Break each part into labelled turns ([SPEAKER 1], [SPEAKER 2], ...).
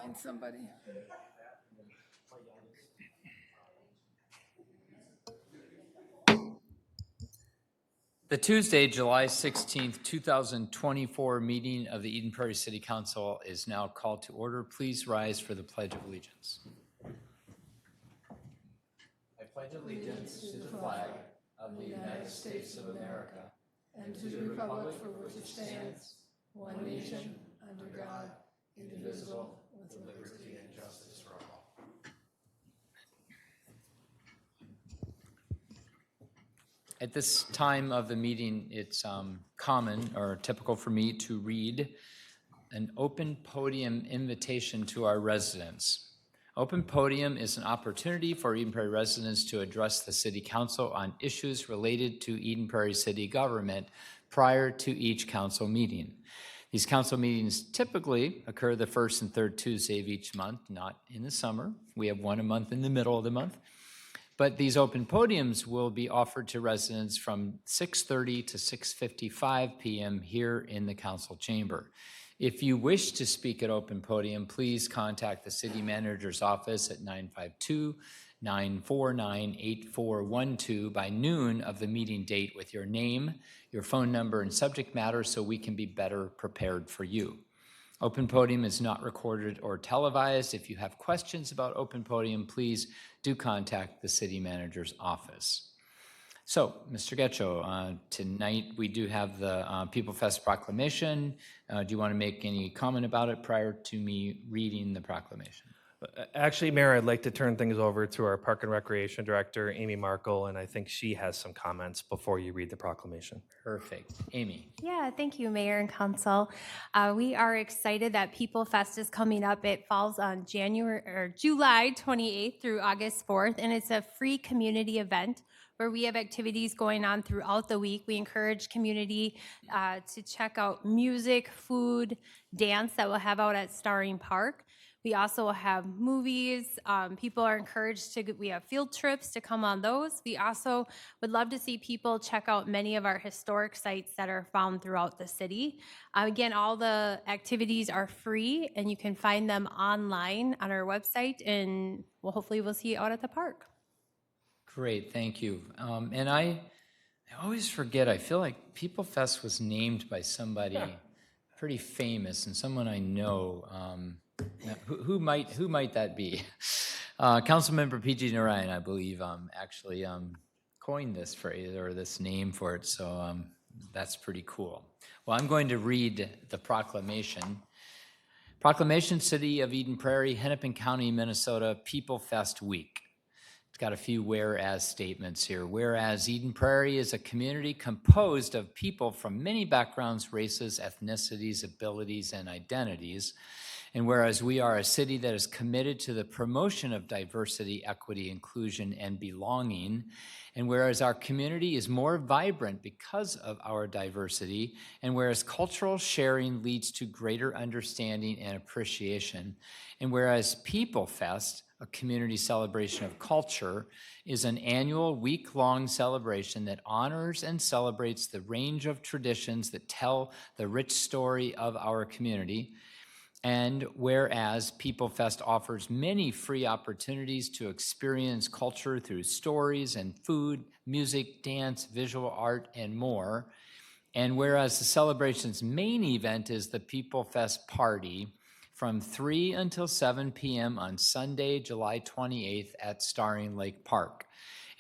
[SPEAKER 1] find somebody.
[SPEAKER 2] The Tuesday, July 16th, 2024 meeting of the Eden Prairie City Council is now called to order. Please rise for the Pledge of Allegiance. I pledge allegiance to the flag of the United States of America and to the republic for which it stands, one nation, under God, indivisible, with liberty and justice for all. At this time of the meeting, it's common or typical for me to read an open podium invitation to our residents. Open podium is an opportunity for Eden Prairie residents to address the City Council on issues related to Eden Prairie City government prior to each council meeting. These council meetings typically occur the first and third Tuesday of each month, not in the summer. We have one a month in the middle of the month. But these open podiums will be offered to residents from 6:30 to 6:55 p.m. here in the council chamber. If you wish to speak at open podium, please contact the city manager's office at 952-949-8412 by noon of the meeting date with your name, your phone number, and subject matter so we can be better prepared for you. Open podium is not recorded or televised. If you have questions about open podium, please do contact the city manager's office. So, Mr. Getcho, tonight we do have the People Fest proclamation. Do you want to make any comment about it prior to me reading the proclamation?
[SPEAKER 3] Actually, Mayor, I'd like to turn things over to our Park and Recreation Director, Amy Markle, and I think she has some comments before you read the proclamation.
[SPEAKER 2] Perfect. Amy.
[SPEAKER 4] Yeah, thank you, Mayor and Council. We are excited that People Fest is coming up. It falls on July 28th through August 4th, and it's a free community event where we have activities going on throughout the week. We encourage community to check out music, food, dance that we'll have out at Starring Park. We also have movies. People are encouraged we have field trips to come on those. We also would love to see people check out many of our historic sites that are found throughout the city. Again, all the activities are free and you can find them online on our website, and hopefully we'll see you out at the park.
[SPEAKER 2] Great, thank you. And I always forget, I feel like People Fest was named by somebody pretty famous and someone I know. Who might that be? Councilmember PG Narayan, I believe, actually coined this phrase or this name for it, so that's pretty cool. Well, I'm going to read the proclamation. Proclamation, City of Eden Prairie, Hennepin County, Minnesota, People Fest Week. It's got a few whereas statements here. Whereas Eden Prairie is a community composed of people from many backgrounds, races, ethnicities, abilities, and identities. And whereas we are a city that is committed to the promotion of diversity, equity, inclusion, and belonging, and whereas our community is more vibrant because of our diversity, and whereas cultural sharing leads to greater understanding and appreciation, and whereas People Fest, a community celebration of culture, is an annual week-long celebration that honors and celebrates the range of traditions that tell the rich story of our community. And whereas People Fest offers many free opportunities to experience culture through stories and food, music, dance, visual art, and more. And whereas the celebration's main event is the People Fest Party from 3 until 7 p.m. on Sunday, July 28th at Starring Lake Park.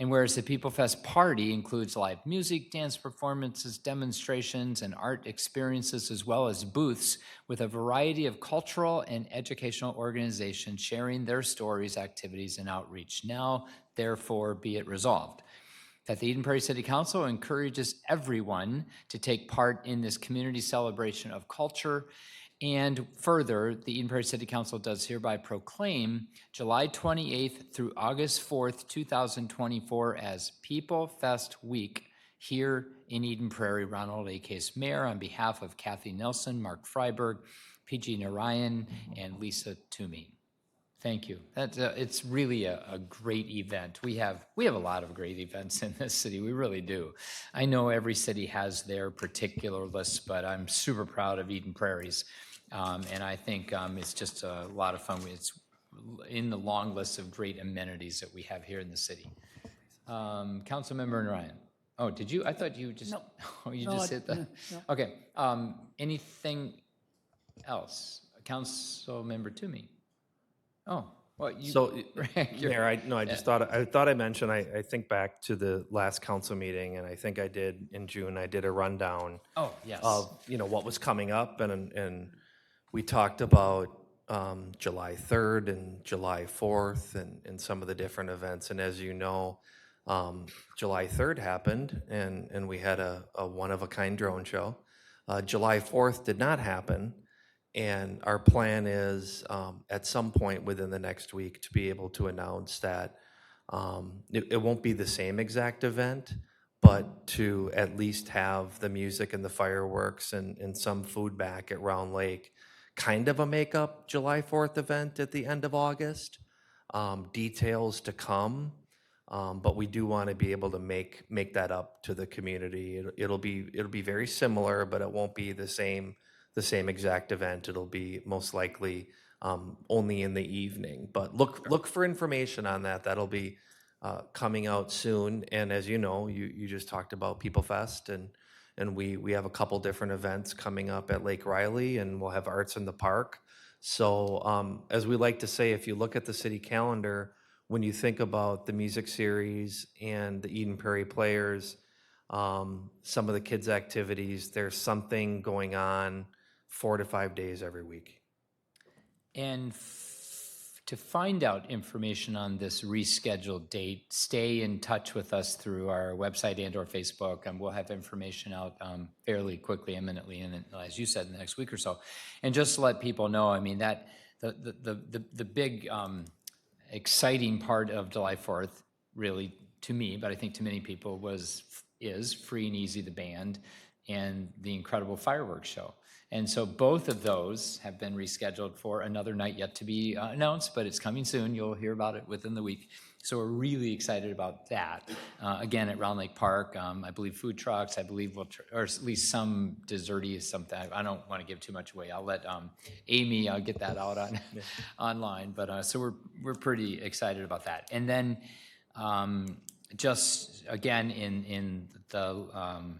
[SPEAKER 2] And whereas the People Fest Party includes live music, dance performances, demonstrations, and art experiences, as well as booths with a variety of cultural and educational organizations sharing their stories, activities, and outreach. Now, therefore, be it resolved that the Eden Prairie City Council encourages everyone to take part in this community celebration of culture. And further, the Eden Prairie City Council does hereby proclaim July 28th through August 4th, 2024 as People Fest Week here in Eden Prairie. Ronald A. Case, Mayor, on behalf of Kathy Nelson, Mark Freiberg, PG Narayan, and Lisa Toomey. Thank you. It's really a great event. We have a lot of great events in this city. We really do. I know every city has their particular lists, but I'm super proud of Eden Prairie's, and I think it's just a lot of fun. It's in the long list of great amenities that we have here in the city. Councilmember Ryan. Oh, did you? I thought you just.
[SPEAKER 1] No.
[SPEAKER 2] Oh, you
[SPEAKER 1] No,
[SPEAKER 2] just
[SPEAKER 1] I-
[SPEAKER 2] hit the.
[SPEAKER 1] no, no.
[SPEAKER 2] Okay. Anything else? Councilmember Toomey. Oh, well, you.
[SPEAKER 3] So,
[SPEAKER 2] You're-
[SPEAKER 3] Mayor, I just thought I mentioned, I think back to the last council meeting, and I think I did in June, I did a rundown
[SPEAKER 2] Oh, yes.
[SPEAKER 3] of, what was coming up, and we talked about July 3rd and July 4th and some of the different events. And as you know, July 3rd happened, and we had a one-of-a-kind drone show. July 4th did not happen, and our plan is at some point within the next week to be able to announce that it won't be the same exact event, but to at least have the music and the fireworks and some food back at Round Lake, kind of a makeup July 4th event at the end of August. Details to come, but we do want to be able to make that up to the community. It'll be very similar, but it won't be the same exact event. It'll be most likely only in the evening. But look for information on that. That'll be coming out soon. And as you know, you just talked about People Fest, and we have a couple different events coming up at Lake Riley, and we'll have Arts in the Park. So as we like to say, if you look at the city calendar, when you think about the music series and the Eden Prairie Players, some of the kids' activities, there's something going on 4 to 5 days every week.
[SPEAKER 2] And to find out information on this rescheduled date, stay in touch with us through our website and or Facebook, and we'll have information out fairly quickly, imminently, and as you said, in the next week or so. And just to let people know, I mean, that the big exciting part of July 4th, really to me, but I think to many people, is Free and Easy, the band, and the incredible fireworks show. And so both of those have been rescheduled for another night yet to be announced, but it's coming soon. You'll hear about it within the week. So we're really excited about that. Again, at Round Lake Park, I believe food trucks, I believe or at least some desserty something. I don't want to give too much away. I'll let Amy get that out online. But so we're pretty excited about that. And then just again in the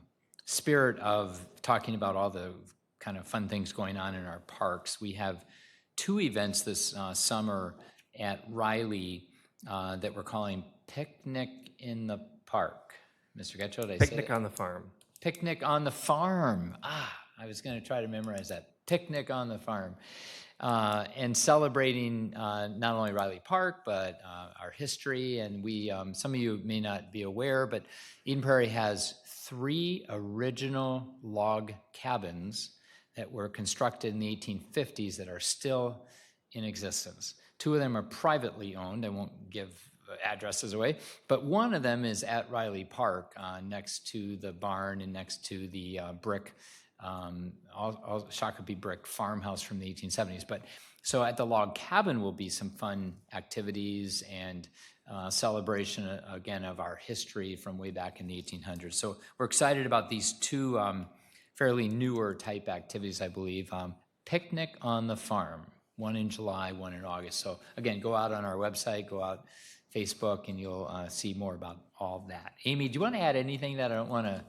[SPEAKER 2] spirit of talking about all the kind of fun things going on in our parks, we have 2 events this summer at Riley that we're calling Picnic in the Park. Mr. Getchell, did I say
[SPEAKER 3] Picnic
[SPEAKER 2] it?
[SPEAKER 3] on the Farm.
[SPEAKER 2] Picnic on the Farm. I was going to try to memorize that. Picnic on the Farm. And celebrating not only Riley Park, but our history. And we, some of you may not be aware, but Eden Prairie has 3 original log cabins that were constructed in the 1850s that are still in existence. 2 of them are privately owned. I won't give addresses away, but one of them is at Riley Park, next to the barn and next to the brick, Shakopee brick farmhouse from the 1870s. But so at the log cabin will be some fun activities and celebration again of our history from way back in the 1800s. So we're excited about these 2 fairly newer type activities, I believe. Picnic on the Farm, one in July, one in August. So again, go out on our website, go out Facebook, and you'll see more about all that. Amy, do you want to add anything that I don't want to,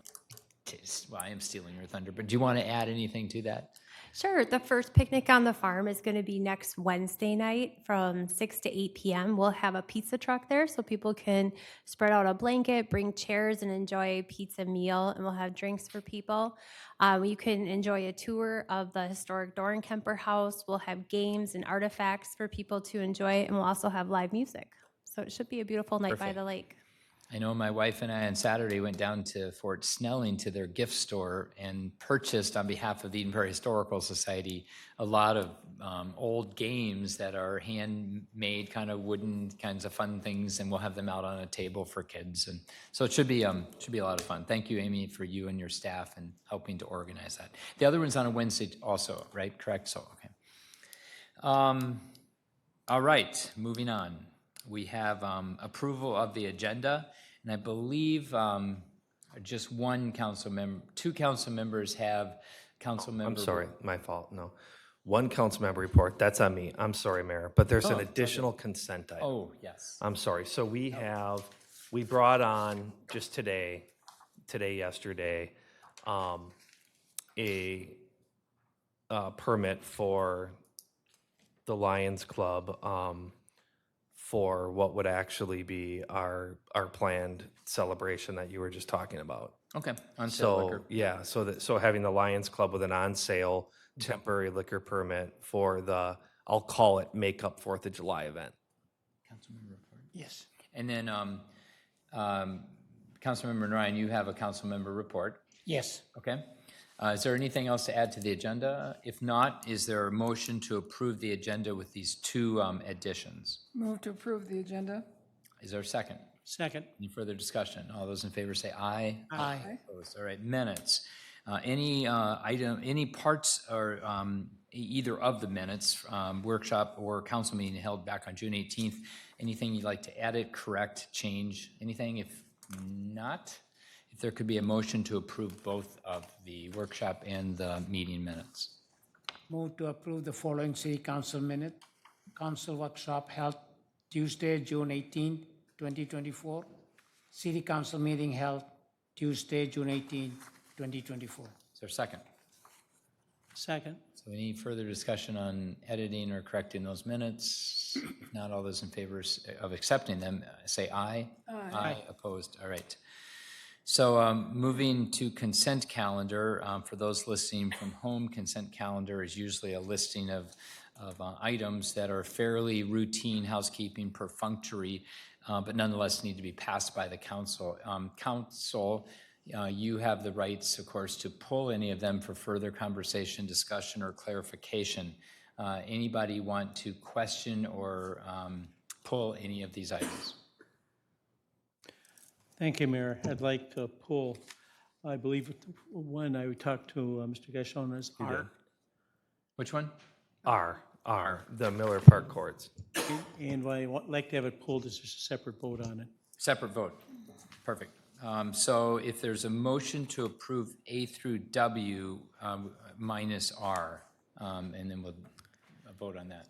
[SPEAKER 2] well, I am stealing your thunder, but do you want to add anything to that?
[SPEAKER 4] Sure. The first Picnic on the Farm is going to be next Wednesday night from 6 to 8 p.m. We'll have a pizza truck there so people can spread out a blanket, bring chairs, and enjoy a pizza meal, and we'll have drinks for people. You can enjoy a tour of the historic Dorenkemper House. We'll have games and artifacts for people to enjoy, and we'll also have live music. So it should be a beautiful night by the lake.
[SPEAKER 2] I know my wife and I on Saturday went down to Fort Snelling to their gift store and purchased on behalf of the Eden Prairie Historical Society a lot of old games that are handmade, kind of wooden kinds of fun things, and we'll have them out on a table for kids. And so it should be a lot of fun. Thank you, Amy, for you and your staff and helping to organize that. The other one's on a Wednesday also, right? Correct? So, okay. All right, moving on. We have approval of the agenda, and I believe just one council member, two council members have council member.
[SPEAKER 3] I'm sorry, my fault, no. One council member report, that's on me. I'm sorry, Mayor, but there's an additional consent item.
[SPEAKER 2] Oh, yes.
[SPEAKER 3] I'm sorry. So we brought on just yesterday, a permit for the Lions Club for what would actually be our planned celebration that you were just talking about.
[SPEAKER 2] Okay, on sale liquor.
[SPEAKER 3] So, yeah, so having the Lions Club with an on-sale temporary liquor permit for the, I'll call it Make-Up 4th of July event.
[SPEAKER 2] Councilmember report.
[SPEAKER 1] Yes.
[SPEAKER 2] And then, Councilmember Ryan, you have a council member report.
[SPEAKER 1] Yes.
[SPEAKER 2] Okay. Is there anything else to add to the agenda? If not, is there a motion to approve the agenda with these two additions?
[SPEAKER 5] Move to approve the agenda.
[SPEAKER 2] Is there a second?
[SPEAKER 1] Second.
[SPEAKER 2] Any further discussion? All those in favor say aye.
[SPEAKER 1] Aye.
[SPEAKER 2] Opposed? All right, minutes. Any item, any parts or either of the minutes, workshop or council meeting held back on June 18th, anything you'd like to edit, correct, change, anything? If not, if there could be a motion to approve both of the workshop and the meeting minutes.
[SPEAKER 1] Move to approve the following city council minute. Council workshop held Tuesday, June 18, 2024. City council meeting held Tuesday, June 18, 2024.
[SPEAKER 2] Is there a second?
[SPEAKER 1] Second.
[SPEAKER 2] So any further discussion on editing or correcting those minutes? If not, all those in favor of accepting them, say aye. Aye. Opposed? All right. So moving to consent calendar, for those listening from home, consent calendar is usually a listing of items that are fairly routine housekeeping, perfunctory, but nonetheless need to be passed by the council. Council, you have the rights, of course, to pull any of them for further conversation, discussion, or clarification. Anybody want to question or pull any of these items?
[SPEAKER 6] Thank you, Mayor. I'd like to pull, I believe, when I talked to Mr. Gashon as R.
[SPEAKER 2] Which one?
[SPEAKER 3] The Miller Park Courts.
[SPEAKER 6] And I would like to have it pulled as just a separate vote on it.
[SPEAKER 2] Separate vote. Perfect. So if there's a motion to approve A through W minus R, and then we'll vote on that.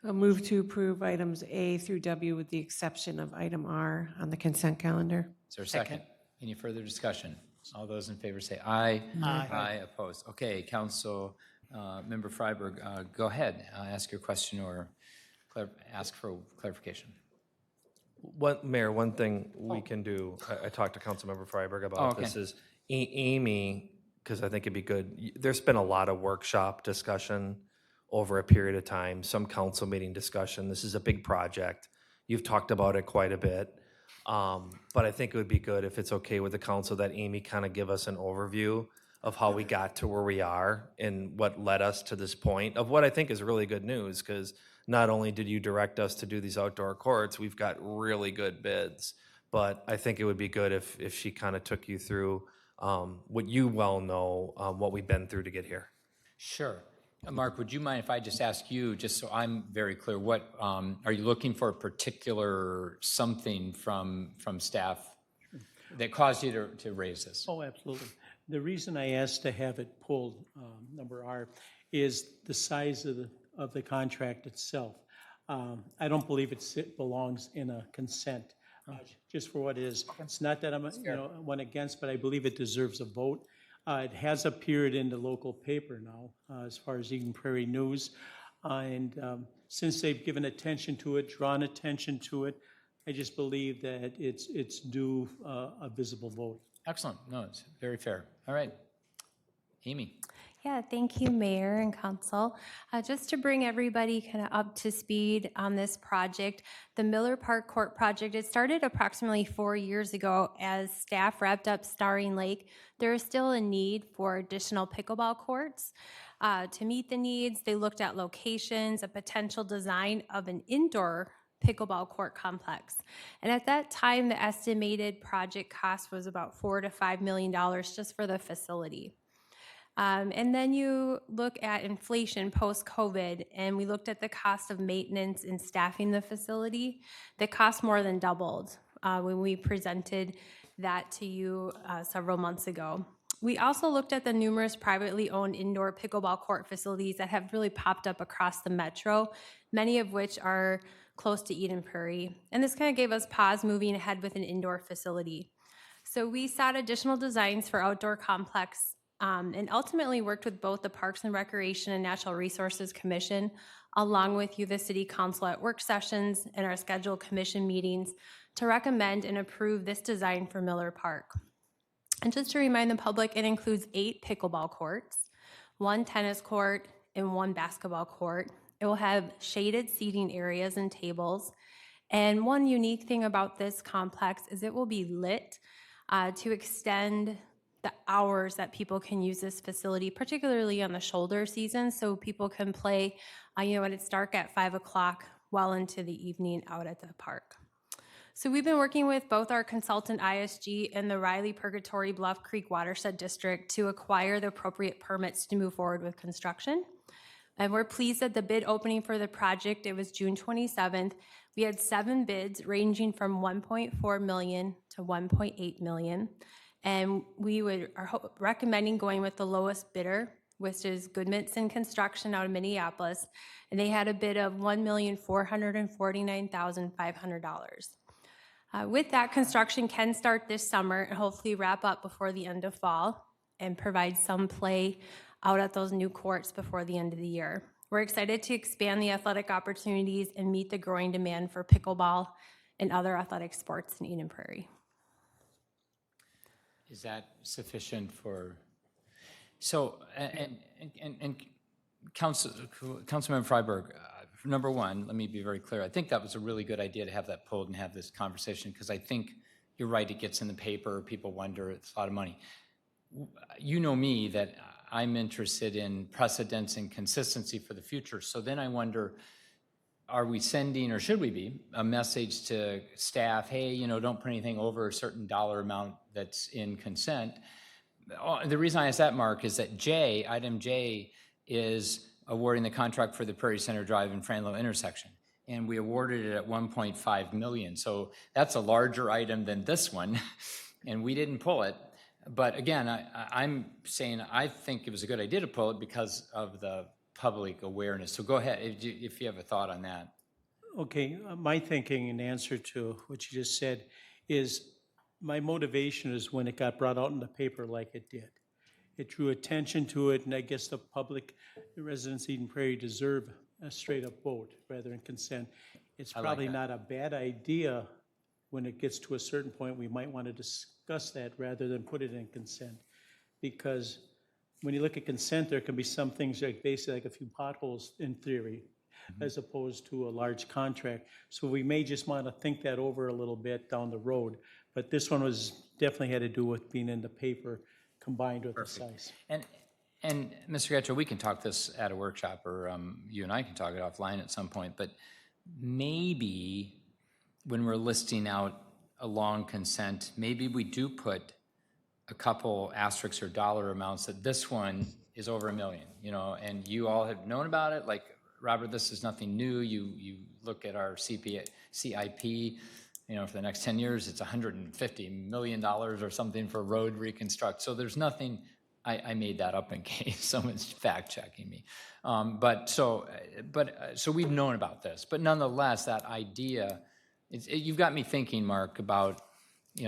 [SPEAKER 5] I'll move to approve items A through W with the exception of item R on the consent calendar.
[SPEAKER 2] Is there a second? Any further discussion? All those in favor say aye.
[SPEAKER 1] Aye.
[SPEAKER 2] Aye, opposed. Okay, Council Member Freiberg, go ahead. Ask your question or ask for clarification.
[SPEAKER 3] Mayor, one thing we can do, I talked to Councilmember Freiberg about
[SPEAKER 2] okay.
[SPEAKER 3] this, is Amy, because I think it'd be good, there's been a lot of workshop discussion over a period of time, some council meeting discussion. This is a big project. You've talked about it quite a bit. But I think it would be good, if it's okay with the council, that Amy kind of give us an overview of how we got to where we are and what led us to this point of what I think is really good news, because not only did you direct us to do these outdoor courts, we've got really good bids. But I think it would be good if she kind of took you through what you well know, what we've been through to get here.
[SPEAKER 2] Sure. Mark, would you mind if I just ask you, just so I'm very clear, what are you looking for a particular something from staff that caused you to raise this?
[SPEAKER 6] Oh, absolutely. The reason I asked to have it pulled, number R, is the size of the contract itself. I don't believe it belongs in a consent, just for what it is. It's not that I'm one against, but I believe it deserves a vote. It has appeared in the local paper now, as far as Eden Prairie News. And since they've given attention to it, drawn attention to it, I just believe that it's due a visible vote.
[SPEAKER 2] Excellent. No, it's very fair. All right. Amy.
[SPEAKER 4] Yeah, thank you, Mayor and Council. Just to bring everybody kind of up to speed on this project, the Miller Park Court project, it started approximately 4 years ago as staff wrapped up Starring Lake. There is still a need for additional pickleball courts. To meet the needs, they looked at locations, a potential design of an indoor pickleball court complex. And at that time, the estimated project cost was about $4 to $5 million just for the facility. And then you look at inflation post-COVID, and we looked at the cost of maintenance and staffing the facility. The cost more than doubled when we presented that to you several months ago. We also looked at the numerous privately owned indoor pickleball court facilities that have really popped up across the metro, many of which are close to Eden Prairie. And this kind of gave us pause moving ahead with an indoor facility. So we sought additional designs for outdoor complex and ultimately worked with both the Parks and Recreation and Natural Resources Commission, along with you, the City Council, at work sessions and our scheduled commission meetings to recommend and approve this design for Miller Park. And just to remind the public, it includes 8 pickleball courts, 1 tennis court, and 1 basketball court. It will have shaded seating areas and tables. And one unique thing about this complex is it will be lit to extend the hours that people can use this facility, particularly on the shoulder season, so people can play, when it's dark at 5 o'clock well into the evening out at the park. So we've been working with both our consultant ISG and the Riley Purgatory Bluff Creek Watershed District to acquire the appropriate permits to move forward with construction. And we're pleased that the bid opening for the project, it was June 27th. We had 7 bids ranging from $1.4 million to $1.8 million. And we are recommending going with the lowest bidder, which is Goodmanson Construction out of Minneapolis. And they had a bid of $1,449,500. With that, construction can start this summer and hopefully wrap up before the end of fall and provide some play out at those new courts before the end of the year. We're excited to expand the athletic opportunities and meet the growing demand for pickleball and other athletic sports in Eden Prairie.
[SPEAKER 2] Is that sufficient for, so, and Councilmember Freiberg, number one, let me be very clear. I think that was a really good idea to have that pulled and have this conversation, because I think you're right, it gets in the paper, people wonder, it's a lot of money. You know me, that I'm interested in precedence and consistency for the future. So then I wonder, are we sending, or should we be, a message to staff, hey, don't put anything over a certain dollar amount that's in consent? The reason I ask that, Mark, is that item J is awarding the contract for the Prairie Center Drive and Franlow intersection. And we awarded it at $1.5 million. So that's a larger item than this one, and we didn't pull it. But again, I'm saying I think it was a good idea to pull it because of the public awareness. So go ahead, if you have a thought on that.
[SPEAKER 6] Okay, my thinking in answer to what you just said is my motivation is when it got brought out in the paper like it did. It drew attention to it, and I guess the public, the residents of Eden Prairie deserve a straight-up vote rather than consent. It's probably not a bad idea when it gets to a certain point, we might want to discuss that rather than put it in consent. Because when you look at consent, there can be some things like basically like a few potholes in theory, as opposed to a large contract. So we may just want to think that over a little bit down the road. But this one was definitely had to do with being in the paper combined with the size.
[SPEAKER 2] And Mr. Getchell, we can talk this at a workshop, or you and I can talk it offline at some point, but maybe when we're listing out a long consent, maybe we do put a couple asterisks or dollar amounts that this one is over $1 million, and you all have known about it. Like, Robert, this is nothing new. You look at our CIP, for the next 10 years, it's $150 million or something for road reconstruct. So there's nothing, I made that up in case someone's fact checking me. So we've known about this, but nonetheless, that idea, you've got me thinking, Mark, about,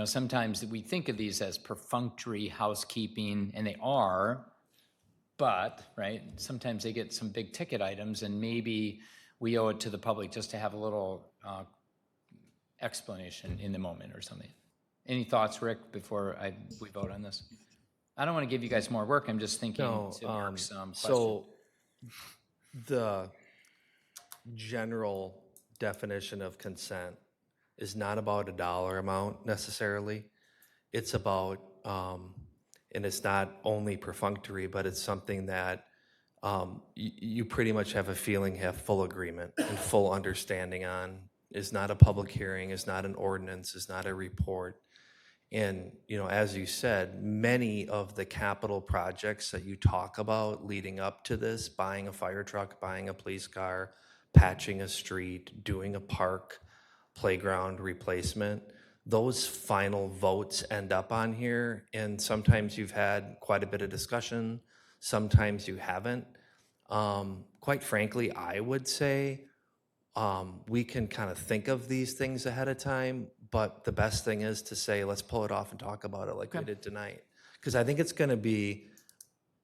[SPEAKER 2] sometimes we think of these as perfunctory housekeeping, and they are, but, right, sometimes they get some big ticket items, and maybe we owe it to the public just to have a little explanation in the moment or something. Any thoughts, Rick, before we vote on this? I don't want to give you guys more work. I'm just thinking to Mark's question.
[SPEAKER 3] So the general definition of consent is not about a dollar amount necessarily. It's about, and it's not only perfunctory, but it's something that you pretty much have a feeling, have full agreement and full understanding on. Is not a public hearing, is not an ordinance, is not a report. And, as you said, many of the capital projects that you talk about leading up to this, buying a fire truck, buying a police car, patching a street, doing a park, playground replacement, those final votes end up on here. And sometimes you've had quite a bit of discussion, sometimes you haven't. Quite frankly, I would say we can kind of think of these things ahead of time, but the best thing is to say, let's pull it off and talk about it like we did tonight. Because I think it's going to be,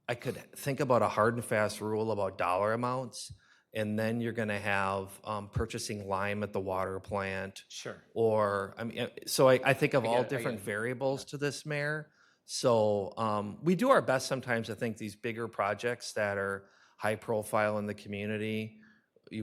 [SPEAKER 3] I could think about a hard and fast rule about dollar amounts, and then you're going to have purchasing lime at the water plant.
[SPEAKER 2] Sure.
[SPEAKER 3] Or, so I think of all
[SPEAKER 2] get it.
[SPEAKER 3] different variables to this, Mayor. So we do our best sometimes. I think these bigger projects that are high profile in the community,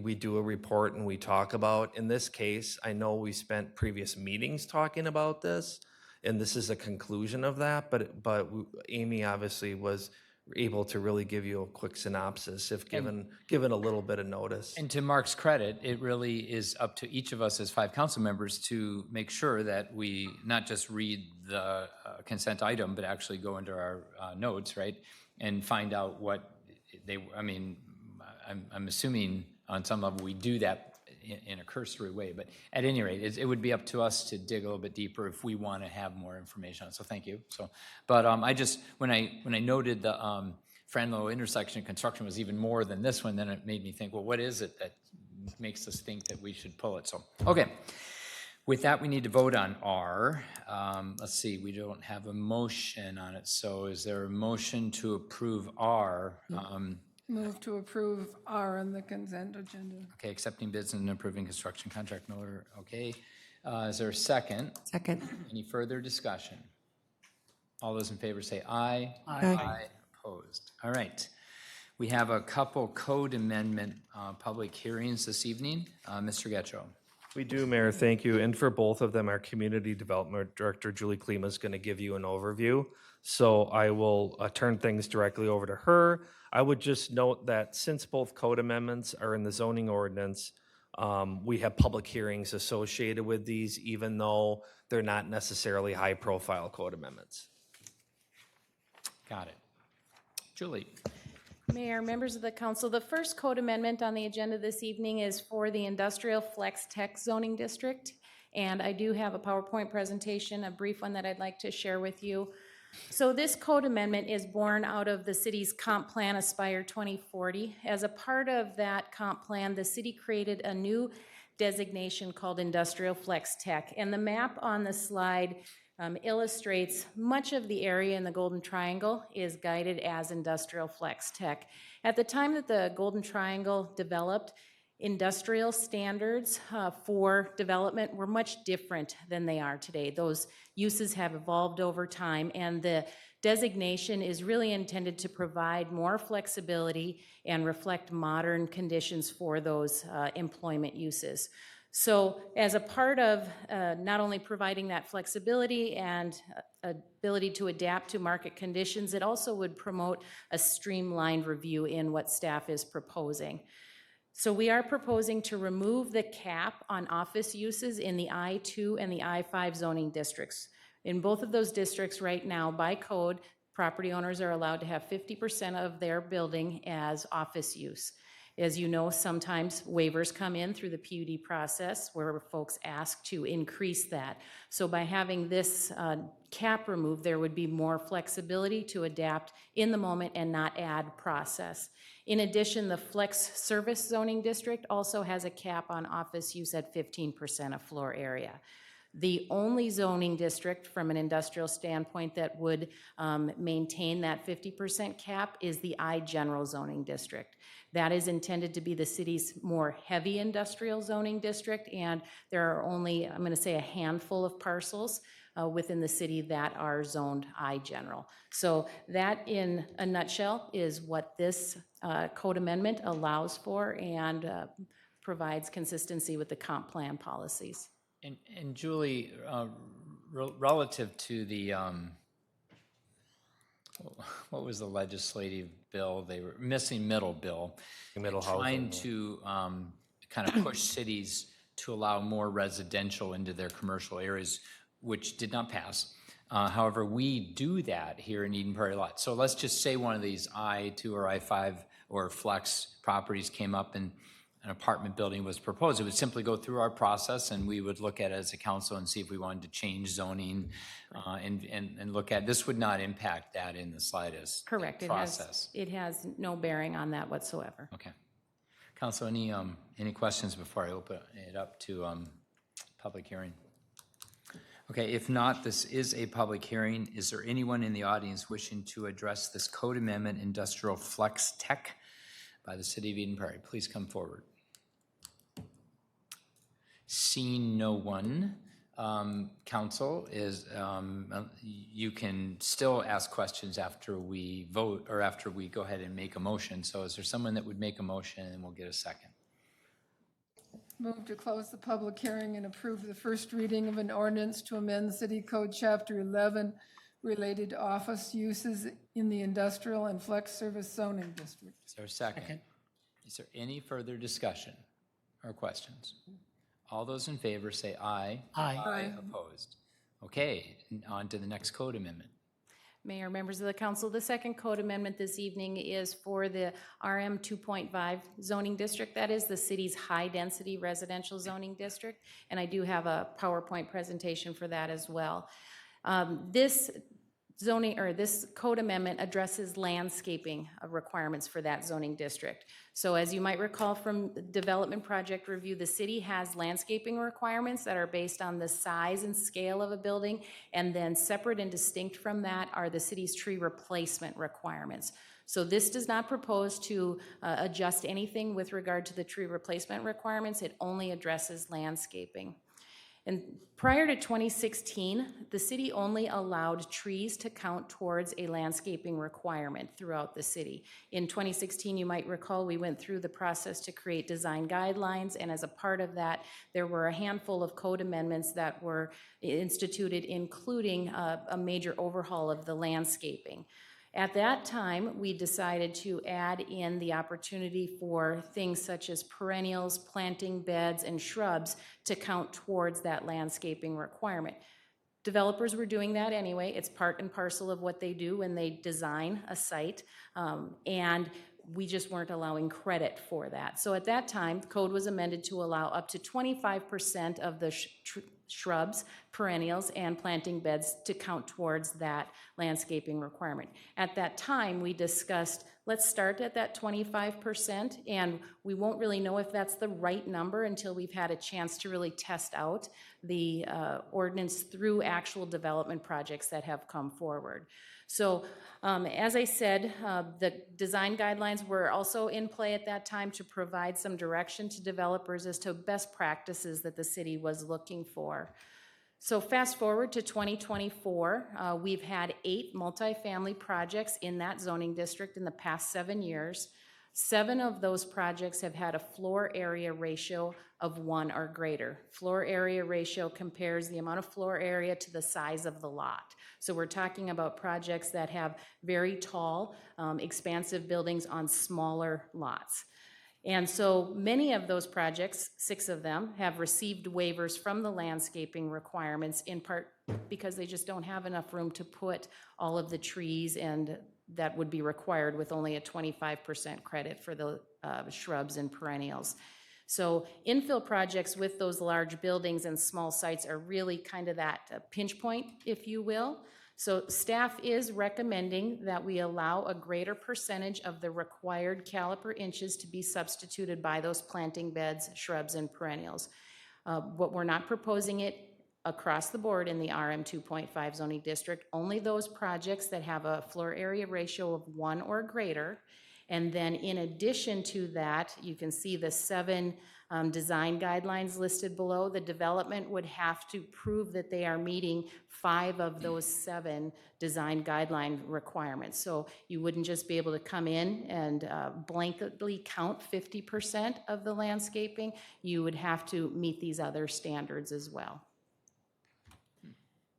[SPEAKER 3] we do a report and we talk about. In this case, I know we spent previous meetings talking about this, and this is a conclusion of that, but Amy obviously was able to really give you a quick synopsis if given a little bit of notice.
[SPEAKER 2] And to Mark's credit, it really is up to each of us as 5 council members to make sure that we not just read the consent item, but actually go into our notes, right? And find out what I'm assuming on some level we do that in a cursory way, but at any rate, it would be up to us to dig a little bit deeper if we want to have more information on it. So thank you. So, but I just when I noted the Franlow intersection construction was even more than this one, then it made me think, well, what is it that makes us think that we should pull it? So okay, with that, we need to vote on R. Let's see, we don't have a motion on it. So is there a motion to approve R?
[SPEAKER 7] Move to approve R on the consent agenda.
[SPEAKER 2] Okay, accepting bids and approving construction contract in order. Okay. Is there a second?
[SPEAKER 5] Second.
[SPEAKER 2] Any further discussion? All those in favor say aye.
[SPEAKER 5] Aye.
[SPEAKER 2] Opposed. All right. We have a couple code amendment public hearings this evening. Mr. Getchell.
[SPEAKER 3] We do, Mayor, thank you. And for both of them, our Community Development Director, Julie Klima, is going to give you an overview. So I will turn things directly over to her. I would just note that since both code amendments are in the zoning ordinance, we have public hearings associated with these, even though they're not necessarily high-profile code amendments.
[SPEAKER 2] Got it. Julie.
[SPEAKER 8] Mayor, members of the council, the first code amendment on the agenda this evening is for the Industrial Flex Tech Zoning District. And I do have a PowerPoint presentation, a brief one that I'd like to share with you. So this code amendment is born out of the city's comp plan Aspire 2040. As a part of that comp plan, the city created a new designation called Industrial Flex Tech. And the map on the slide illustrates much of the area in the Golden Triangle is guided as Industrial Flex Tech. At the time that the Golden Triangle developed, industrial standards for development were much different than they are today. Those uses have evolved over time, and the designation is really intended to provide more flexibility and reflect modern conditions for those employment uses. So as a part of not only providing that flexibility and ability to adapt to market conditions, it also would promote a streamlined review in what staff is proposing. So we are proposing to remove the cap on office uses in the I-2 and the I-5 zoning districts. In both of those districts right now, by code, property owners are allowed to have 50% of their building as office use. As you know, sometimes waivers come in through the PUD process where folks ask to increase that. So by having this cap removed, there would be more flexibility to adapt in the moment and not add process. In addition, the flex service zoning district also has a cap on office use at 15% of floor area. The only zoning district from an industrial standpoint that would maintain that 50% cap is the I general zoning district. That is intended to be the city's more heavy industrial zoning district, and there are only, I'm going to say, a handful of parcels within the city that are zoned I general. So that, in a nutshell, is what this code amendment allows for and provides consistency with the comp plan policies.
[SPEAKER 2] And Julie, relative to the, what was the legislative bill? They were missing middle bill. Trying to kind of push cities to allow more residential into their commercial areas, which did not pass. However, we do that here in Eden Prairie Lot. So let's just say one of these I-2 or I-5 or flex properties came up and an apartment building was proposed. It would simply go through our process, and we would look at it as a council and see if we wanted to change zoning and look at, this would not impact that in the slightest.
[SPEAKER 8] Correct.
[SPEAKER 2] Process.
[SPEAKER 8] It has no bearing on that whatsoever.
[SPEAKER 2] Okay. Council, any questions before I open it up to public hearing? Okay, if not, this is a public hearing. Is there anyone in the audience wishing to address this code amendment, Industrial Flex Tech, by the City of Eden Prairie? Please come forward. Seeing no one, council is, you can still ask questions after we vote or after we go ahead and make a motion. So is there someone that would make a motion, and we'll get a second?
[SPEAKER 7] Move to close the public hearing and approve the first reading of an ordinance to amend City Code Chapter 11 related to office uses in the industrial and flex service zoning district.
[SPEAKER 2] Is there a second?
[SPEAKER 1] Second.
[SPEAKER 2] Is there any further discussion or questions? All those in favor say aye.
[SPEAKER 1] Aye.
[SPEAKER 2] Opposed? Okay, on to the next code amendment.
[SPEAKER 8] Mayor, members of the council, the second code amendment this evening is for the RM 2.5 zoning district. That is the city's high-density residential zoning district, and I do have a PowerPoint presentation for that as well. This code amendment addresses landscaping requirements for that zoning district. So as you might recall from the development project review, the city has landscaping requirements that are based on the size and scale of a building, and then separate and distinct from that are the city's tree replacement requirements. So this does not propose to adjust anything with regard to the tree replacement requirements. It only addresses landscaping. And prior to 2016, the city only allowed trees to count towards a landscaping requirement throughout the city. In 2016, you might recall, we went through the process to create design guidelines, and as a part of that, there were a handful of code amendments that were instituted, including a major overhaul of the landscaping. At that time, we decided to add in the opportunity for things such as perennials, planting beds, and shrubs to count towards that landscaping requirement. Developers were doing that anyway. It's part and parcel of what they do when they design a site, and we just weren't allowing credit for that. So at that time, the code was amended to allow up to 25% of the shrubs, perennials, and planting beds to count towards that landscaping requirement. At that time, we discussed, let's start at that 25%, and we won't really know if that's the right number until we've had a chance to really test out the ordinance through actual development projects that have come forward. So as I said, the design guidelines were also in play at that time to provide some direction to developers as to best practices that the city was looking for. So fast forward to 2024, we've had 8 multifamily projects in that zoning district in the past 7 years. 7 of those projects have had a floor area ratio of 1 or greater. Floor area ratio compares the amount of floor area to the size of the lot. So we're talking about projects that have very tall, expansive buildings on smaller lots. And so many of those projects, 6 of them, have received waivers from the landscaping requirements, in part because they just don't have enough room to put all of the trees and that would be required with only a 25% credit for the shrubs and perennials. So infill projects with those large buildings and small sites are really kind of that pinch point, if you will. So staff is recommending that we allow a greater percentage of the required caliper inches to be substituted by those planting beds, shrubs, and perennials. What we're not proposing it across the board in the RM 2.5 zoning district, only those projects that have a floor area ratio of 1 or greater. And then in addition to that, you can see the 7 design guidelines listed below. The development would have to prove that they are meeting 5 of those 7 design guideline requirements. So you wouldn't just be able to come in and blanketly count 50% of the landscaping. You would have to meet these other standards as well.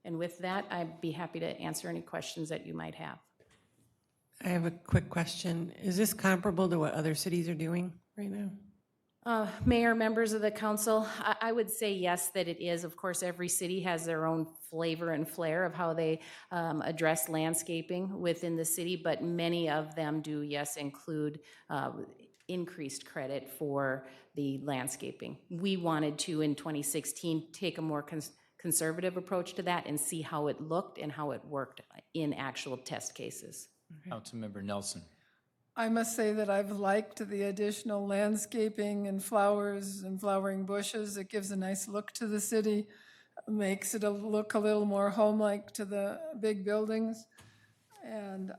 [SPEAKER 8] And with that, I'd be happy to answer any questions that you might have.
[SPEAKER 5] I have a quick question. Is this comparable to what other cities are doing right now?
[SPEAKER 8] Mayor, members of the council, I would say yes, that it is. Of course, every city has their own flavor and flair of how they address landscaping within the city, but many of them do, yes, include increased credit for the landscaping. We wanted to, in 2016, take a more conservative approach to that and see how it looked and how it worked in actual test cases.
[SPEAKER 2] Councilmember Nelson.
[SPEAKER 7] I must say that I've liked the additional landscaping and flowers and flowering bushes. It gives a nice look to the city, makes it look a little more home-like to the big buildings. And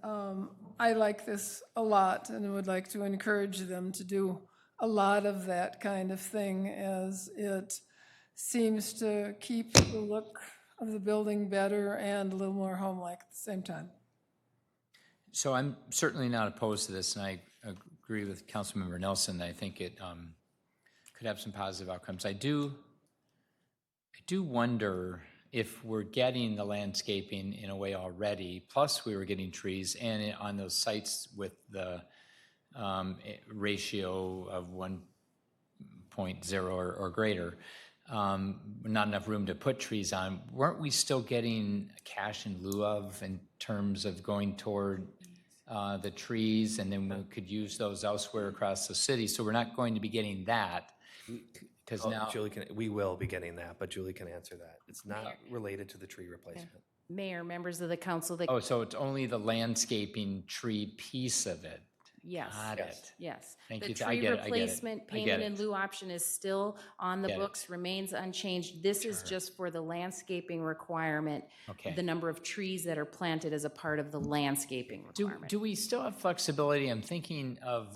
[SPEAKER 7] I like this a lot and would like to encourage them to do a lot of that kind of thing, as it seems to keep the look of the building better and a little more home-like at the same time.
[SPEAKER 2] So I'm certainly not opposed to this, and I agree with Councilmember Nelson. I think it could have some positive outcomes. I do wonder if we're getting the landscaping in a way already, plus we were getting trees, and on those sites with the ratio of 1.0 or greater, not enough room to put trees on, weren't we still getting cash in lieu of in terms of going toward the trees, and then we could use those elsewhere across the city? So we're not going to be getting that, because now...
[SPEAKER 3] Julie we will be getting that, but Julie can answer that. It's not related to the tree replacement.
[SPEAKER 8] Mayor, members of the council,
[SPEAKER 2] Oh, so it's only the landscaping tree piece of it.
[SPEAKER 8] yes.
[SPEAKER 2] Got it.
[SPEAKER 8] Yes.
[SPEAKER 2] Thank you.
[SPEAKER 8] The
[SPEAKER 2] I
[SPEAKER 8] tree
[SPEAKER 2] get it, I get it.
[SPEAKER 8] replacement
[SPEAKER 2] I get
[SPEAKER 8] payment in
[SPEAKER 2] it.
[SPEAKER 8] lieu option is still on the
[SPEAKER 2] Get it.
[SPEAKER 8] books, remains unchanged. This is just for the landscaping requirement,
[SPEAKER 2] Okay.
[SPEAKER 8] the number of trees that are planted as a part of the landscaping requirement.
[SPEAKER 2] Do we still have flexibility? I'm thinking of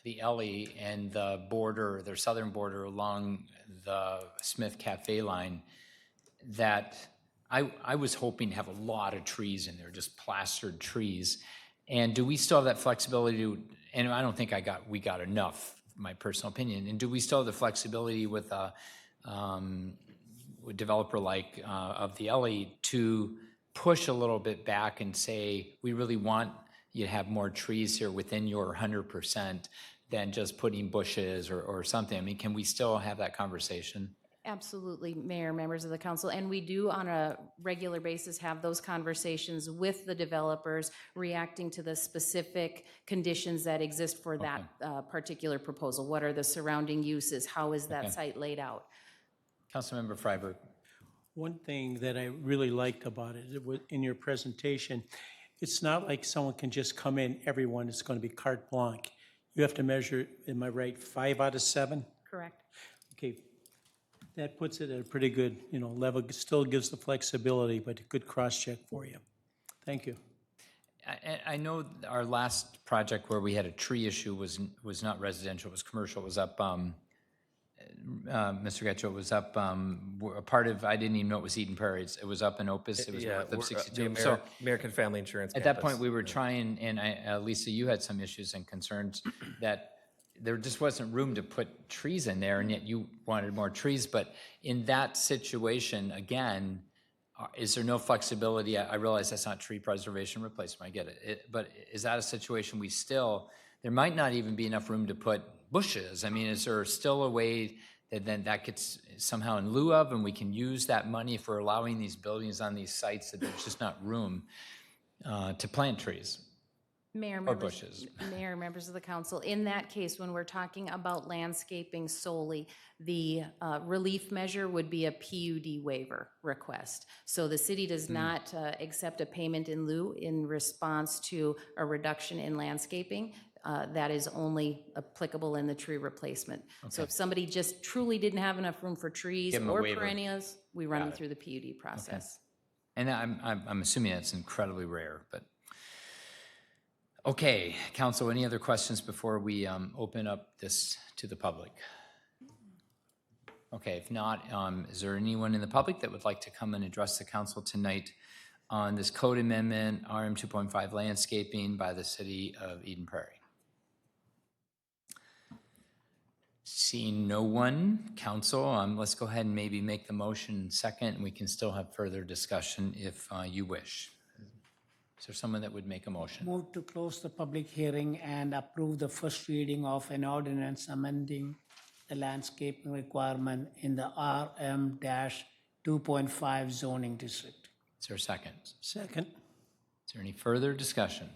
[SPEAKER 2] the Ellie and the border, their southern border along the Smith Cafe line, that I was hoping to have a lot of trees in there, just plastered trees. And do we still have that flexibility to, and I don't think we got enough, my personal opinion, and do we still have the flexibility with a developer like of the Ellie to push a little bit back and say, we really want you to have more trees here within your 100% than just putting bushes or something? I mean, can we still have that conversation?
[SPEAKER 8] Absolutely, Mayor, members of the council, and we do on a regular basis have those conversations with the developers, reacting to the specific conditions that exist for that particular proposal. What are the surrounding uses? How is that site laid out?
[SPEAKER 2] Councilmember Freiberg.
[SPEAKER 6] One thing that I really liked about it was in your presentation, it's not like someone can just come in, everyone is going to be carte blanche. You have to measure, am I right, 5 out of 7?
[SPEAKER 8] Correct.
[SPEAKER 6] Okay, that puts it at a pretty good, level. Still gives the flexibility, but a good cross-check for you. Thank you.
[SPEAKER 2] I know our last project where we had a tree issue was not residential, it was commercial. It was up, Mr. Getchell, it was up, a part of, I didn't even know it was Eden Prairie. It was up in Opus. It was north of 62.
[SPEAKER 3] The American Family Insurance
[SPEAKER 2] At that point, we were trying, and Lisa, you had some issues and concerns that there just wasn't room to put trees in there, and yet you wanted more trees. But in that situation, again, is there no flexibility? I realize that's not tree preservation replacement, I get it. But is that a situation there might not even be enough room to put bushes? I mean, is there still a way that then that gets somehow in lieu of, and we can use that money for allowing these buildings on these sites that there's just not room to plant trees?
[SPEAKER 8] Mayor, members of the council, in that case, when we're talking about landscaping solely, the relief measure would be a PUD waiver request. So the city does not accept a payment in lieu in response to a reduction in landscaping. That is only applicable in the tree replacement. So if somebody just truly didn't have enough room for trees or perennials, we run them through the PUD process.
[SPEAKER 2] And I'm assuming that's incredibly rare, but. Okay, council, any other questions before we open up this to the public? Okay, if not, is there anyone in the public that would like to come and address the council tonight on this code amendment, RM 2.5 landscaping by the city of Eden Prairie? Seeing no one, council, let's go ahead and maybe make the motion second, and we can still have further discussion if you wish. Is there someone that would make a motion?
[SPEAKER 1] Move to close the public hearing and approve the first reading of an ordinance amending the landscaping requirement in the RM-2.5 zoning district.
[SPEAKER 2] Is there a second?
[SPEAKER 6] Second.
[SPEAKER 2] Is there any further discussion?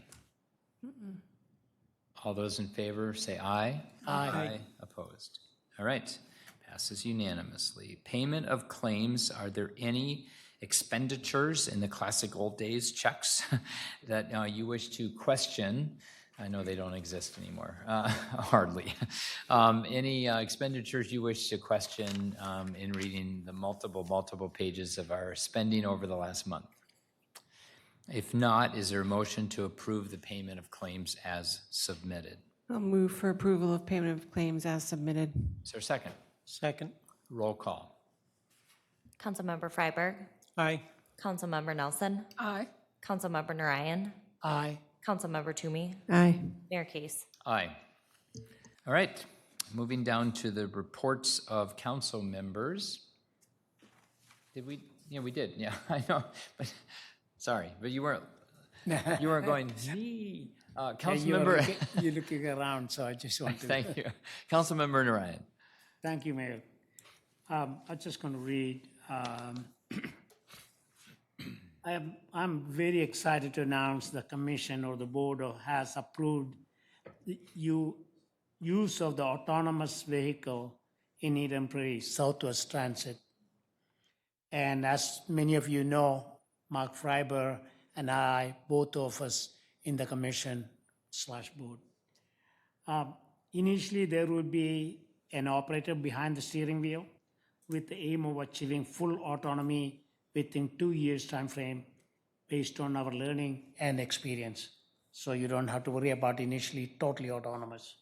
[SPEAKER 2] All those in favor say aye. Aye. Opposed? All right, passes unanimously. Payment of claims, are there any expenditures in the classic old days checks that you wish to question? I know they don't exist anymore, hardly. Any expenditures you wish to question in reading the multiple pages of our spending over the last month? If not, is there a motion to approve the payment of claims as submitted?
[SPEAKER 5] I'll move for approval of payment of claims as submitted.
[SPEAKER 2] Is there a second?
[SPEAKER 6] Second.
[SPEAKER 2] Roll call.
[SPEAKER 9] Councilmember Freiberg,
[SPEAKER 6] Aye.
[SPEAKER 9] Councilmember Nelson,
[SPEAKER 7] Aye.
[SPEAKER 9] Councilmember Narayan,
[SPEAKER 1] Aye.
[SPEAKER 9] Councilmember Toomey,
[SPEAKER 5] Aye.
[SPEAKER 9] Mayor Case.
[SPEAKER 2] Aye. All right, moving down to the reports of council members. Did we? Yeah, we did. Yeah, I know. But sorry, but you weren't going, gee. Councilmember.
[SPEAKER 1] You're looking around, so I just want to.
[SPEAKER 2] Thank you. Councilmember Narayan.
[SPEAKER 1] Thank you, Mayor. I'm just going to read. I'm very excited to announce the commission or the board has approved the use of the autonomous vehicle in Eden Prairie Southwest Transit. And as many of you know, Mark Freiber and I, both of us in the commission/board. Initially, there would be an operator behind the steering wheel with the aim of achieving full autonomy within 2 years time frame based on our learning and experience. So you don't have to worry about initially totally autonomous.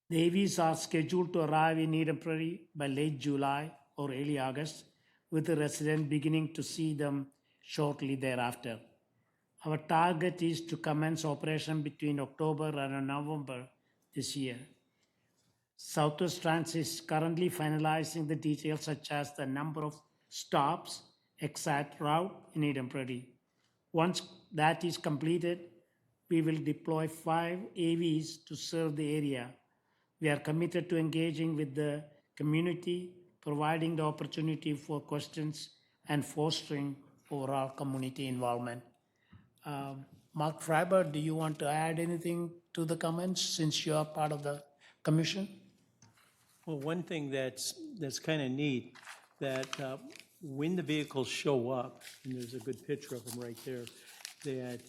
[SPEAKER 1] The AVs are scheduled to arrive in Eden Prairie by late July or early August, with the resident beginning to see them shortly thereafter. Our target is to commence operation between October and November this year. Southwest Transit is currently finalizing the details such as the number of stops, exact route in Eden Prairie. Once that is completed, we will deploy 5 AVs to serve the area. We are committed to engaging with the community, providing the opportunity for questions and fostering overall community involvement. Mark Freiber, do you want to add anything to the comments since you are part of the commission?
[SPEAKER 6] Well, one thing that's kind of neat, that when the vehicles show up, and there's a good picture of them right there, that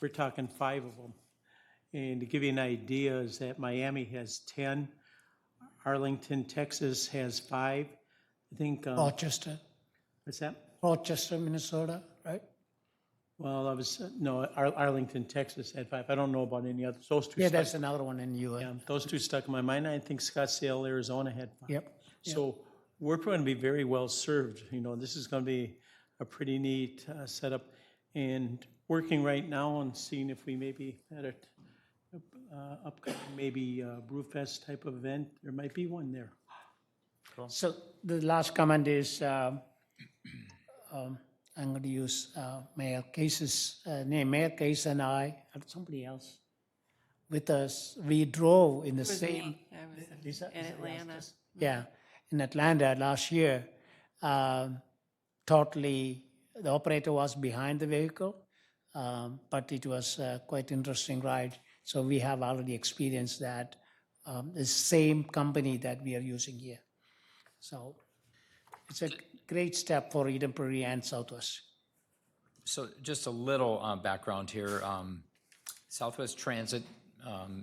[SPEAKER 6] we're talking 5 of them. And to give you an idea is that Miami has 10, Arlington, Texas has 5. I think.
[SPEAKER 1] Rochester.
[SPEAKER 6] What's that?
[SPEAKER 1] Rochester, Minnesota, right?
[SPEAKER 6] Well, Arlington, Texas had 5. I don't know about any others. Those 2
[SPEAKER 1] Yeah,
[SPEAKER 6] stuck.
[SPEAKER 1] there's another one in US.
[SPEAKER 6] Yeah, those 2 stuck in my mind. I think Scottsdale, Arizona had 5.
[SPEAKER 1] Yep.
[SPEAKER 6] So we're going to be very well served. You know, this is going to be a pretty neat setup. And working right now on seeing if we maybe at a upcoming maybe Brewfest type of event, there might be one there.
[SPEAKER 1] So the last comment is, I'm going to use Mayor Case's name. Mayor Case and I, and somebody else with us, we drove in the same. Lisa?
[SPEAKER 5] in Atlanta.
[SPEAKER 1] Yeah, in Atlanta last year. Totally, the operator was behind the vehicle, but it was quite interesting ride. So we have already experienced that, the same company that we are using here. So it's a great step for Eden Prairie and Southwest.
[SPEAKER 2] So just a little background here. Southwest Transit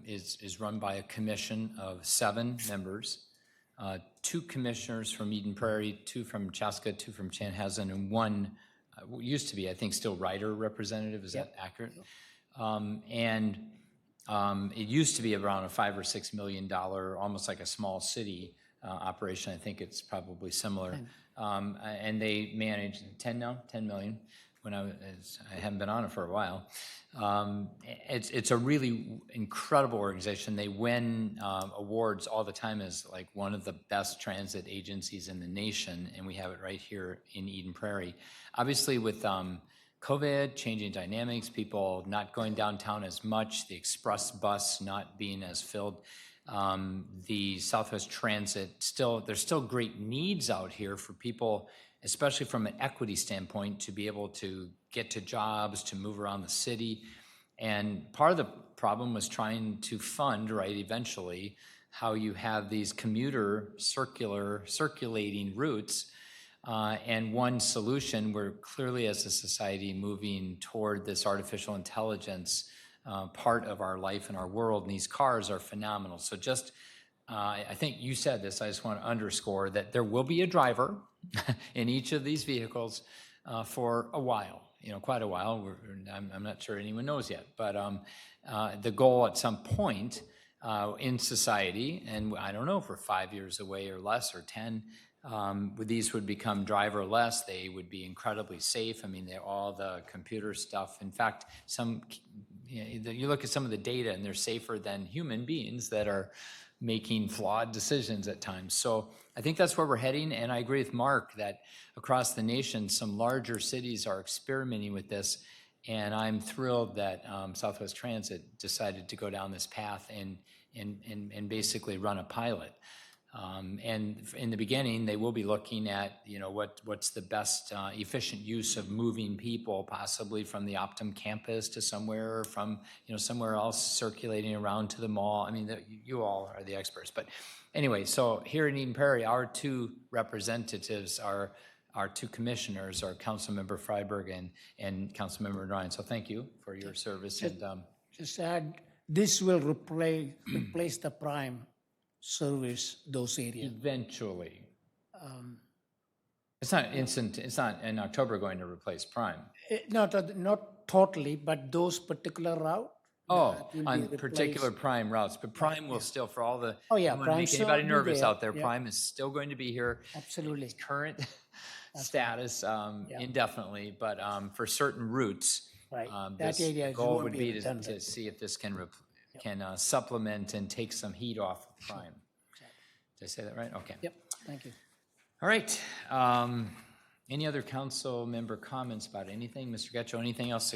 [SPEAKER 2] is run by a commission of 7 members, 2 commissioners from Eden Prairie, 2 from Chaska, 2 from Chanhassen, and 1 used to be, I think, still rider representative. Is that accurate? It used to be around a $5 or $6 million, almost like a small city operation. I think it's probably similar. And they manage 10 now, 10 million. When I haven't been on it for a while. It's a really incredible organization. They win awards all the time as like one of the best transit agencies in the nation, and we have it right here in Eden Prairie. Obviously, with COVID, changing dynamics, people not going downtown as much, the express bus not being as filled, The Southwest Transit, there's still great needs out here for people, especially from an equity standpoint, to be able to get to jobs, to move around the city. And part of the problem was trying to fund, right, eventually, how you have these commuter circulating routes. And one solution, we're clearly as a society moving toward this artificial intelligence part of our life and our world, and these cars are phenomenal. So just, I think you said this, I just want to underscore that there will be a driver in each of these vehicles for a while, quite a while. I'm not sure anyone knows yet, but the goal at some point in society, and I don't know if we're 5 years away or less or 10, these would become driverless. They would be incredibly safe. I mean, all the computer stuff. In fact, you look at some of the data and they're safer than human beings that are making flawed decisions at times. So I think that's where we're heading. And I agree with Mark that across the nation, some larger cities are experimenting with this. And I'm thrilled that Southwest Transit decided to go down this path and basically run a pilot. And in the beginning, they will be looking at, what's the best efficient use of moving people, possibly from the Optum campus to somewhere, or from, somewhere else circulating around to the mall. I mean, you all are the experts. But anyway, so here in Eden Prairie, our two representatives are our two commissioners, are Councilmember Freiberg and Councilmember Ryan. So thank you for your service. And
[SPEAKER 1] Just add, this will replace the Prime service those areas.
[SPEAKER 2] eventually. It's not instant, it's not in October going to replace Prime.
[SPEAKER 1] Not totally, but those particular route.
[SPEAKER 2] Oh,
[SPEAKER 1] will be
[SPEAKER 2] on
[SPEAKER 1] replaced.
[SPEAKER 2] particular Prime routes, but Prime will still, for all the,
[SPEAKER 1] Oh, yeah,
[SPEAKER 2] I don't want to
[SPEAKER 1] Prime
[SPEAKER 2] make
[SPEAKER 1] still
[SPEAKER 2] anybody
[SPEAKER 1] will be
[SPEAKER 2] nervous
[SPEAKER 1] there.
[SPEAKER 2] out there,
[SPEAKER 1] Yeah.
[SPEAKER 2] Prime is still going to be here.
[SPEAKER 1] Absolutely.
[SPEAKER 2] Its current status indefinitely, but for certain routes,
[SPEAKER 1] Right. That
[SPEAKER 2] this
[SPEAKER 1] area
[SPEAKER 2] goal
[SPEAKER 1] won't
[SPEAKER 2] would
[SPEAKER 1] be
[SPEAKER 2] be to
[SPEAKER 1] redundant.
[SPEAKER 2] see if this can supplement and take some heat off of Prime. Did I say that right? Okay.
[SPEAKER 1] Yep, thank you.
[SPEAKER 2] All right. Any other council member comments about anything? Mr. Getchell, anything else?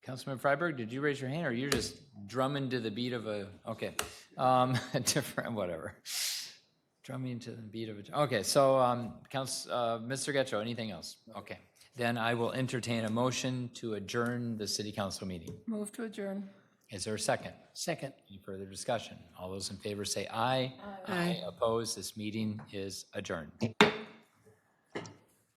[SPEAKER 2] Councilman Freiberg, did you raise your hand, or you're just drumming to the beat of a, okay. Different, whatever. Drumming to the beat of a, okay, so Mr. Getchell, anything else? Okay. Then I will entertain a motion to adjourn the city council meeting.
[SPEAKER 7] Move to adjourn.
[SPEAKER 2] Is there a second?
[SPEAKER 1] Second.
[SPEAKER 2] Any further discussion? All those in favor say aye. Aye. Opposed? This meeting is adjourned.